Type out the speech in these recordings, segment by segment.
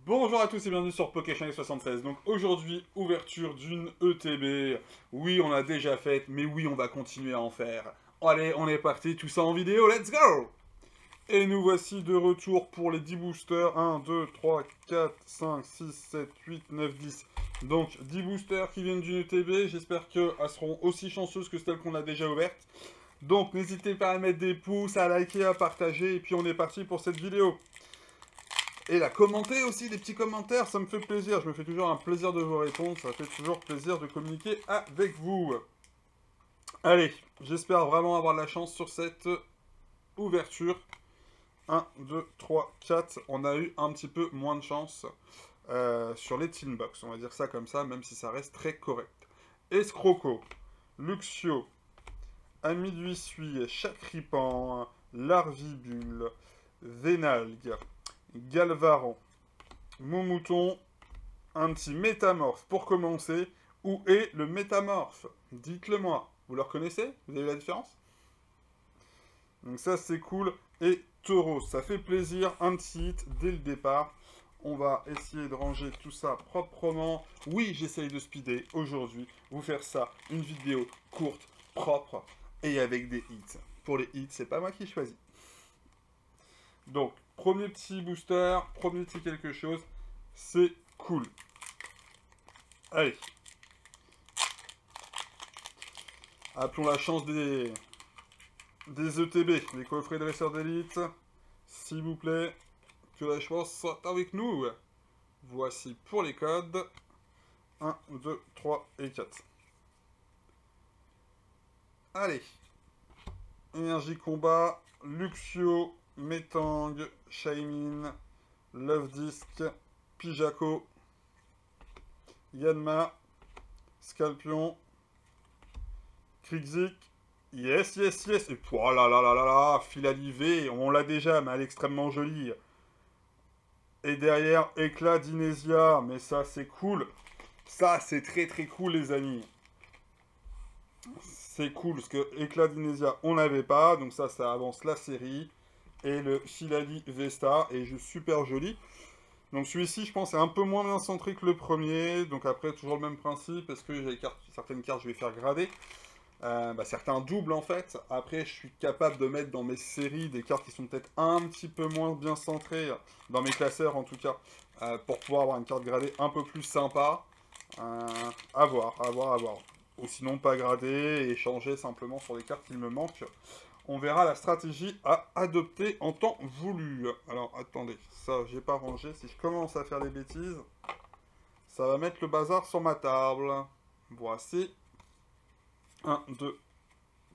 Bonjour à tous et bienvenue sur PokéChannel76. Donc aujourd'hui, ouverture d'une ETB. Oui, on l'a déjà faite, mais oui, on va continuer à en faire. Allez, on est parti, tout ça en vidéo, let's go! Et nous voici de retour pour les 10 boosters. 1, 2, 3, 4, 5, 6, 7, 8, 9, 10. Donc 10 boosters qui viennent d'une ETB. J'espère qu'elles seront aussi chanceuses que celles qu'on a déjà ouvertes. Donc n'hésitez pas à mettre des pouces, à liker, à partager. Et puis on est parti pour cette vidéo. Et à commenter aussi des petits commentaires, ça me fait plaisir. Je me fais toujours un plaisir de vous répondre. Ça fait toujours plaisir de communiquer avec vous. Allez, j'espère vraiment avoir de la chance sur cette ouverture. 1, 2, 3, 4. On a eu un petit peu moins de chance sur les Teen Box. On va dire ça comme ça, même si ça reste très correct. Escroco, Luxio, Ami d'Huissui, Chacripan, Larvibule, Vénalgue, Galvaran, Moumouton, un petit métamorphe pour commencer. Où est le métamorphe? Dites-le moi. Vous le reconnaissez? Vous avez la différence? Donc ça c'est cool. Et Taureau, ça fait plaisir. Un petit hit dès le départ. On va essayer de ranger tout ça proprement. Oui, j'essaye de speeder aujourd'hui. Vous faire ça, une vidéo courte, propre et avec des hits. Pour les hits, c'est pas moi qui choisis. Donc, premier petit booster, premier petit quelque chose. C'est cool. Allez. Appelons la chance des ETB, les coffrets dresseurs d'élite. S'il vous plaît, que la chance soit avec nous. Voici pour les codes. 1, 2, 3 et 4. Allez. Énergie combat, Luxio, Metang, Shaymin, Love Disc, Pijako, Yanma, Scalpion, Krixik, yes, yes, yes, et oh là là là là là, Philalivée, on l'a déjà, mais elle est extrêmement jolie. Et derrière, éclat d'Inésia, mais ça c'est cool. Ça c'est très très cool les amis. C'est cool, parce que éclat d'Inésia, on n'avait pas, donc ça avance la série. Et le Philali Vesta est juste super joli. Donc celui-ci, je pense, est un peu moins bien centré que le premier. Donc après, toujours le même principe. Est-ce que j'ai certaines cartes, je vais faire grader. Certains doubles, en fait. Après, je suis capable de mettre dans mes séries des cartes qui sont peut-être un petit peu moins bien centrées. Dans mes classeurs, en tout cas. Pour pouvoir avoir une carte gradée un peu plus sympa. À voir, à voir, à voir. Ou sinon, pas grader et changer simplement sur les cartes qui me manquent. On verra la stratégie à adopter en temps voulu. Alors, attendez, ça, j'ai pas rangé. Si je commence à faire des bêtises, ça va mettre le bazar sur ma table. Voici. 1, 2,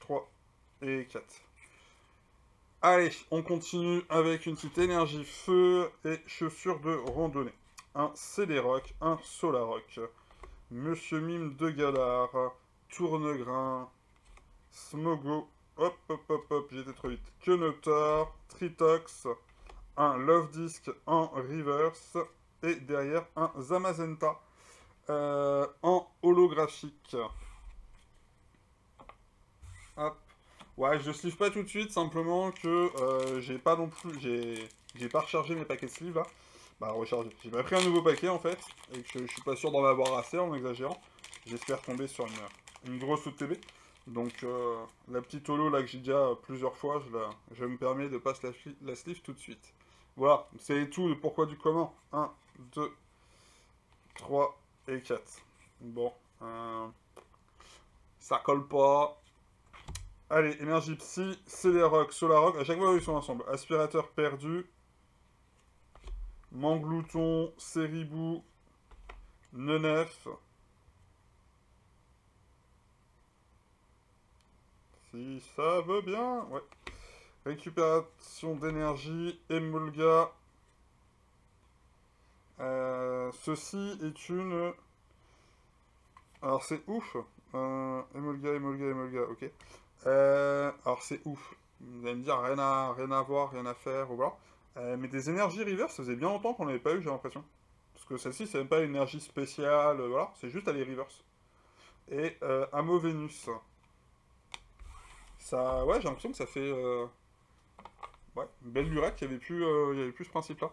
3 et 4. Allez, on continue avec une petite énergie feu et chaussures de randonnée. Un Cédéroc, un Solaroc, Monsieur Mime de Galar, Tournegrain, Smogo, hop, hop, hop, hop, j'étais trop vite. Quenotor, Tritox, un Love Disc en reverse, et derrière un Zamazenta en holographique. Hop. Ouais, je sleeve pas tout de suite, simplement que j'ai pas non plus, j'ai pas rechargé mes paquets de sleeve là. Bah, rechargé. J'ai pas pris un nouveau paquet en fait, et que je suis pas sûr d'en avoir assez en exagérant. J'espère tomber sur une grosse OTB. Donc la petite holo là que j'ai déjà plusieurs fois, je me permets de passer la sleeve tout de suite. Voilà, c'est tout le pourquoi du comment. 1, 2, 3 et 4. Bon, ça colle pas. Allez, énergie psy, Cédéroc, Solaroc, à chaque fois ils sont ensemble. Aspirateur perdu. Manglouton, Séribou, Nenef. Si ça veut bien, ouais. Récupération d'énergie, Emolga. Ceci est une... Alors c'est ouf. Emolga, Emolga, Emolga, ok. Alors c'est ouf. Vous allez me dire, rien à voir, rien à faire, voilà. Mais des énergies reverse, ça faisait bien longtemps qu'on n'avait pas eu, j'ai l'impression. Parce que celle-ci, c'est même pas une énergie spéciale, voilà. C'est juste aller reverse. Et Amo Vénus. Ça, ouais, j'ai l'impression que ça fait... ouais, une belle lurette, il y avait plus ce principe-là.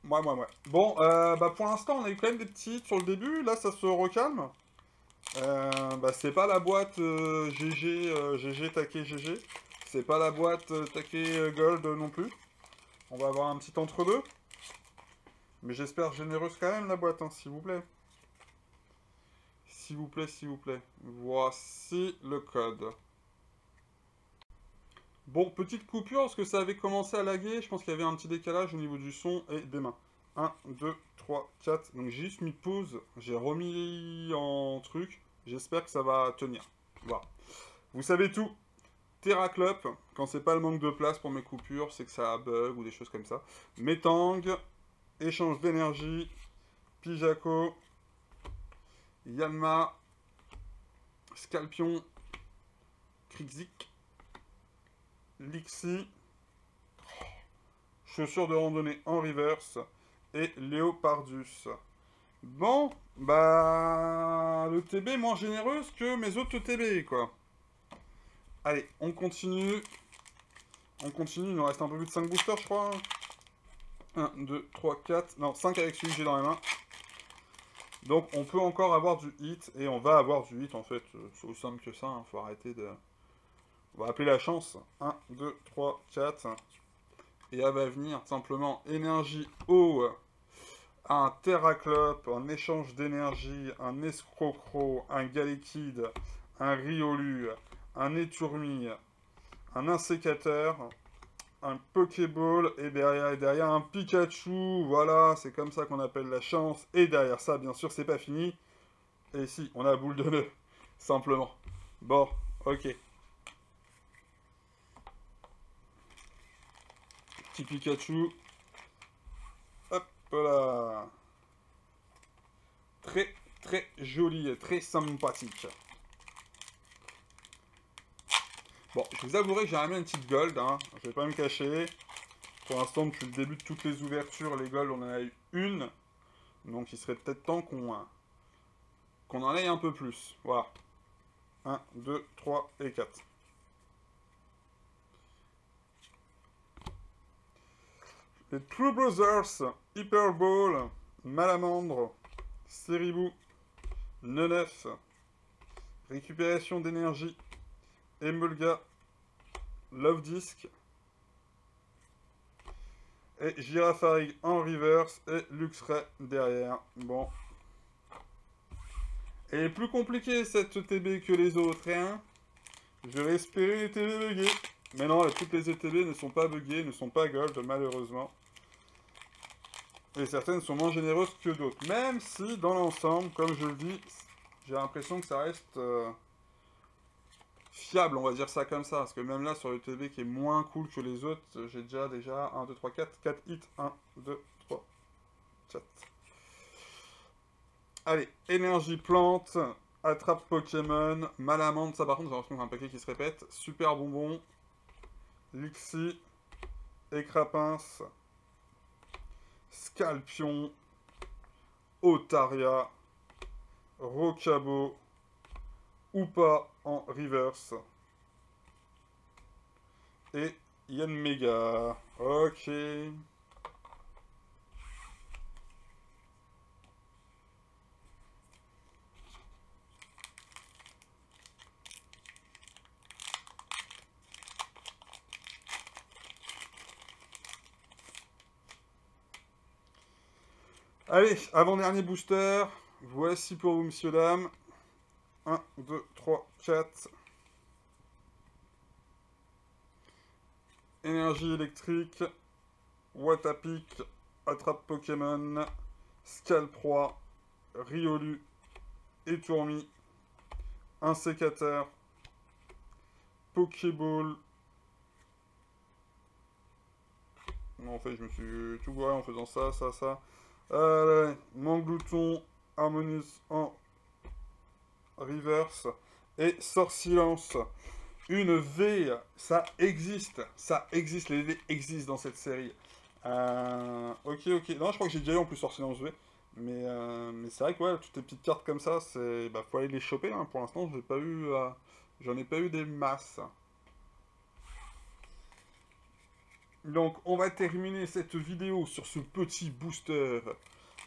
Ouais. Bon, bah pour l'instant, on a eu quand même des petits hits sur le début. Là, ça se recalme. Bah, c'est pas la boîte GG, GG, taquet, GG. C'est pas la boîte taquet gold non plus. On va avoir un petit entre-deux. Mais j'espère généreuse quand même la boîte, hein, s'il vous plaît. S'il vous plaît, s'il vous plaît. Voici le code. Bon, petite coupure, parce que ça avait commencé à laguer. Je pense qu'il y avait un petit décalage au niveau du son et des mains. 1, 2, 3, 4. Donc j'ai juste mis pause. J'ai remis en truc. J'espère que ça va tenir. Voilà. Vous savez tout. Terraclop, quand c'est pas le manque de place pour mes coupures, c'est que ça bug ou des choses comme ça. Metang, échange d'énergie, Pijako, Yanma, Scalpion, Krixik, Lixi, chaussures de randonnée en reverse et Léopardus. Bon, bah le TB est moins généreuse que mes autres TB, quoi. Allez, on continue. On continue, il nous reste un peu plus de 5 boosters, je crois. 1, 2, 3, 4. Non, 5 avec celui que j'ai dans les mains. Donc, on peut encore avoir du hit. Et on va avoir du hit, en fait. C'est aussi simple que ça. Hein. Faut arrêter de... On va appeler la chance. 1, 2, 3, 4. Et elle va venir, simplement, énergie eau. Un Terraclop, un échange d'énergie, un Escrocro, un Galekid, un Riolu, un Étourmi, un Insécateur, un Pokéball, et derrière un Pikachu, voilà, c'est comme ça qu'on appelle la chance, et derrière ça, bien sûr, c'est pas fini, et si, on a la boule de nœud, simplement. Bon, ok. Petit Pikachu, hop là. Très, très joli, et très sympathique. Bon, je vous avouerai que j'ai ramené une petite gold, hein. Je vais pas me cacher. Pour l'instant, depuis le début de toutes les ouvertures, les golds, on en a eu une. Donc il serait peut-être temps qu'on en ait un peu plus. Voilà. 1, 2, 3 et 4. Les True Brothers, Hyper Ball, Malamandre, Seribou, Nenef, Récupération d'énergie, Emolga, Love Disc, et Girafarig en reverse, et Luxray derrière. Bon. Elle est plus compliquée cette ETB que les autres, hein. Je vais espérer les ETB buggés. Mais non, toutes les ETB ne sont pas buggées, ne sont pas gold, malheureusement. Et certaines sont moins généreuses que d'autres. Même si, dans l'ensemble, comme je le dis, j'ai l'impression que ça reste fiable, on va dire ça comme ça. Parce que même là, sur le TB qui est moins cool que les autres, j'ai déjà 1, 2, 3, 4, 4 hits. 1, 2, 3, 4. Allez, énergie plante, attrape Pokémon, Malamande, ça par contre, j'ai l'impression qu'il y a un paquet qui se répète. Super bonbon, Lixi, Écrapince, Scalpion, Otaria, Rocabo, Oupa en reverse. Et Yanmega. Ok. Allez, avant-dernier booster. Voici pour vous, messieurs, dames. 1, 2, 3, 4. Énergie électrique. Watapic. Attrape Pokémon. Scalproie. Riolu. Étourmi. Un sécateur. Pokéball. Non, en fait, je me suis tout gouré en faisant ça, ça, ça. Manglouton. Harmonious en reverse. Et Sortilence. Une V, ça existe, les V existent dans cette série. Ok. Non, je crois que j'ai déjà eu en plus Sortilence V. Mais c'est vrai que ouais, toutes les petites cartes comme ça, c'est, bah, faut aller les choper. Hein. Pour l'instant, j'en ai pas eu des masses. Donc, on va terminer cette vidéo sur ce petit booster,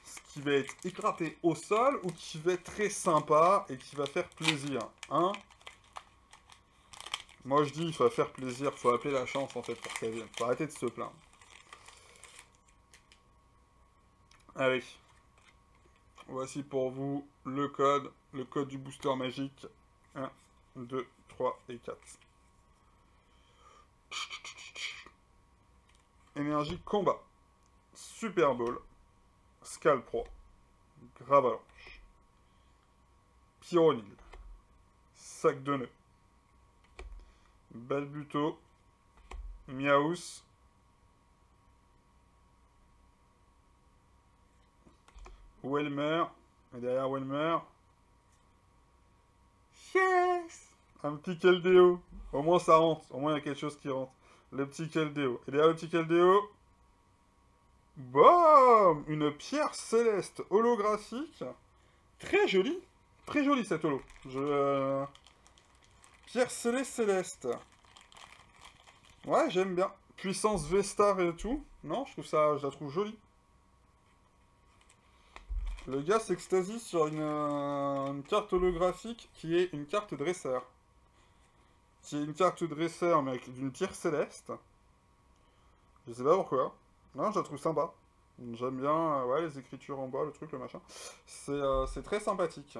ce qui va être éclaté au sol, ou qui va être très sympa, et qui va faire plaisir, hein. Moi, je dis, il faut faire plaisir, faut appeler la chance, en fait, pour qu'elle vienne. Faut arrêter de se plaindre. Allez. Voici pour vous le code du booster magique. 1, 2, 3 et 4. Énergie combat. Super Ball. Scalpro. Gravalanche. Pyronil. Sac de nœuds. Balbuto. Miaus. Welmer. Et derrière Welmer. Yes! Un petit Keldeo. Au moins ça rentre. Au moins il y a quelque chose qui rentre. Le petit Keldeo. Et derrière le petit Keldeo. Boum! Une pierre céleste holographique. Très jolie. Très jolie cette holo. Pierre céleste. Ouais, j'aime bien. Puissance V-Star et tout. Non, je la trouve jolie. Le gars s'extasie sur une carte holographique qui est une carte dresseur. Qui est une carte dresseur, mais avec d'une pierre céleste. Je sais pas pourquoi. Non, je la trouve sympa. J'aime bien, ouais, les écritures en bas, le truc, le machin. C'est très sympathique.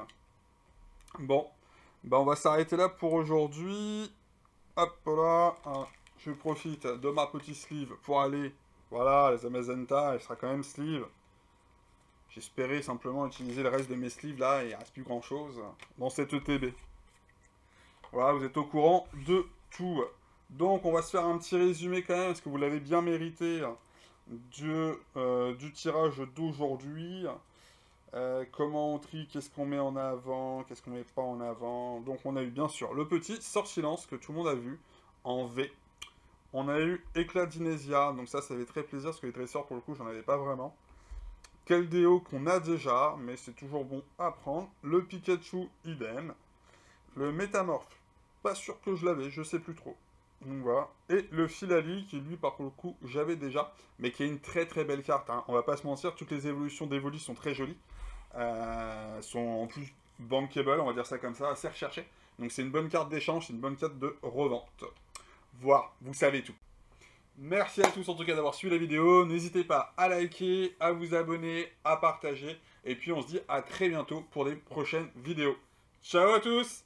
Bon, bah on va s'arrêter là pour aujourd'hui. Hop là, je profite de ma petite sleeve pour aller, voilà, les Amazenta, elle sera quand même sleeve. J'espérais simplement utiliser le reste de mes sleeves là, et il ne reste plus grand chose dans cette ETB. Voilà, vous êtes au courant de tout. Donc on va se faire un petit résumé quand même, parce que vous l'avez bien mérité, du tirage d'aujourd'hui. Comment on trie, qu'est-ce qu'on met en avant, qu'est-ce qu'on met pas en avant. Donc on a eu bien sûr le petit Sortilance que tout le monde a vu en V. On a eu Éclat d'Inésia, donc ça fait très plaisir parce que les dresseurs pour le coup j'en avais pas vraiment. Keldeo qu'on a déjà, mais c'est toujours bon à prendre. Le Pikachu, idem. Le Métamorphe, pas sûr que je l'avais, je sais plus trop. Donc voilà. Et le Filali, qui lui, par le coup, j'avais déjà, mais qui est une très très belle carte. Hein. On va pas se mentir, toutes les évolutions d'Evoli sont très jolies. Sont en plus bankable, on va dire ça comme ça, assez recherchées. Donc c'est une bonne carte d'échange, c'est une bonne carte de revente. Voilà, vous savez tout. Merci à tous en tout cas d'avoir suivi la vidéo. N'hésitez pas à liker, à vous abonner, à partager. Et puis on se dit à très bientôt pour des prochaines vidéos. Ciao à tous!